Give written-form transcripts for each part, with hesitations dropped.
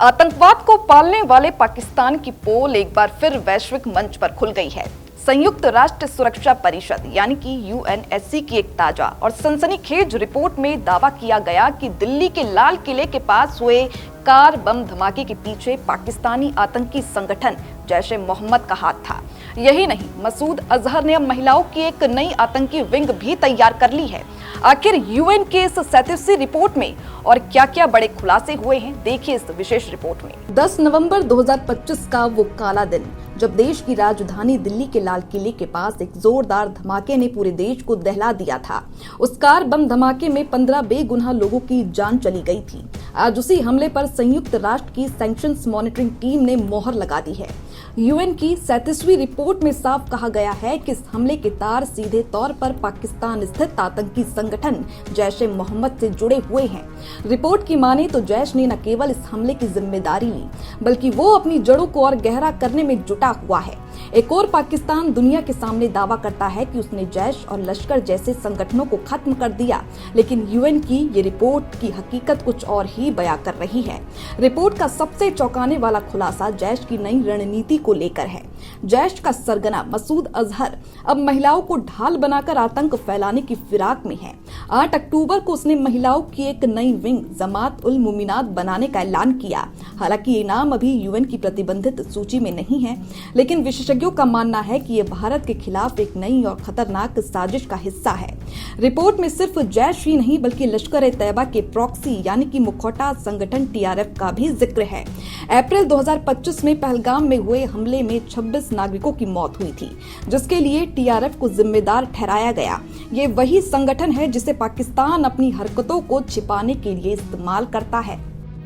आतंकवाद को पालने वाले पाकिस्तान की पोल एक बार फिर वैश्विक मंच पर खुल गई है। संयुक्त राष्ट्र सुरक्षा परिषद यानी कि यूएनएससी की एक ताजा और सनसनीखेज रिपोर्ट में दावा किया गया कि दिल्ली के लाल किले के पास हुए कार बम धमाके के पीछे पाकिस्तानी आतंकी संगठन जैश ए मोहम्मद का हाथ था। यही नहीं, मसूद अजहर ने अब महिलाओं की एक नई आतंकी विंग भी तैयार कर ली है। आखिर यूएन के इस 37वीं रिपोर्ट में और क्या-क्या बड़े खुलासे हुए हैं, देखिए इस विशेष रिपोर्ट में। 10 नवंबर 2025 का वो काला दिन जब देश की राजधानी दिल्ली के लाल किले के पास एक जोरदार धमाके ने पूरे देश को दहला दिया था। उस कार बम धमाके में 15 बेगुनाह लोगों की जान चली गई थी। आज उसी हमले पर संयुक्त राष्ट्र की सैंक्शंस मॉनिटरिंग टीम ने मोहर लगा दी है। यूएन की 37वीं रिपोर्ट में साफ कहा गया है कि इस हमले के तार सीधे तौर पर पाकिस्तान स्थित आतंकी संगठन जैश ए मोहम्मद से जुड़े हुए हैं। रिपोर्ट की माने तो जैश ने न केवल इस हमले की जिम्मेदारी ली, बल्कि वो अपनी जड़ों को और गहरा करने में जुटा हुआ है। एक और पाकिस्तान दुनिया के सामने दावा करता है कि उसने जैश और लश्कर जैसे संगठनों को खत्म कर दिया, लेकिन यूएन की ये रिपोर्ट की हकीकत कुछ और ही बयां कर रही है। रिपोर्ट का सबसे चौंकाने वाला खुलासा जैश की नई रणनीति को लेकर है। जैश का सरगना मसूद अजहर अब महिलाओं को ढाल बनाकर आतंक फैलाने की फिराक में है। 8 अक्टूबर को उसने महिलाओं की एक नई विंग जमात उल मुमिनात बनाने का ऐलान किया। हालांकि ये नाम अभी यूएन की प्रतिबंधित सूची में नहीं है, लेकिन विशेषज्ञों का मानना है कि ये भारत के खिलाफ एक नई और खतरनाक साजिश का हिस्सा है। रिपोर्ट में सिर्फ जैश ही नहीं बल्कि लश्कर ए तैयबा के प्रॉक्सी यानी कि मुखौटा संगठन टीआरएफ का भी जिक्र है। अप्रैल 2025 में पहलगाम में हुए हमले में 26 नागरिकों की मौत हुई थी, जिसके लिए टीआरएफ को जिम्मेदार ठहराया गया। ये वही संगठन है जिसे पाकिस्तान अपनी हरकतों को छिपाने के लिए इस्तेमाल करता है।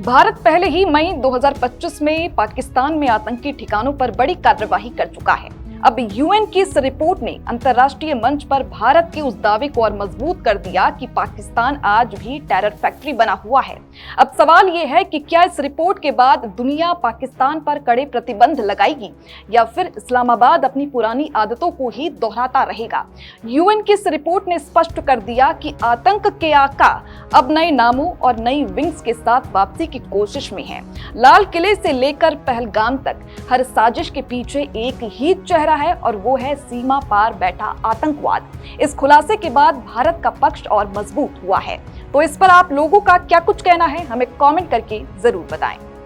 भारत पहले ही मई 2025 में पाकिस्तान में आतंकी ठिकानों पर बड़ी कार्रवाई कर चुका है। अब यूएन की इस रिपोर्ट ने अंतर्राष्ट्रीय मंच पर भारत के उस दावे को और मजबूत कर दिया कि पाकिस्तान आज भी टेरर फैक्ट्री बना हुआ है। अब सवाल ये है कि क्या इस रिपोर्ट के बाद दुनिया पाकिस्तान पर कड़े प्रतिबंध लगाएगी या फिर इस्लामाबाद अपनी पुरानी आदतों को ही दोहराता रहेगा। यूएन की इस रिपोर्ट ने स्पष्ट कर दिया कि आतंक के आका अब नए नामों और नई विंग्स के साथ वापसी की कोशिश में है। लाल किले से लेकर पहलगाम तक हर साजिश के पीछे एक ही चेहरा है और वो है सीमा पार बैठा आतंकवाद। इस खुलासे के बाद भारत का पक्ष और मजबूत हुआ है। तो इस पर आप लोगों का क्या कुछ कहना है, हमें कमेंट करके जरूर बताएं।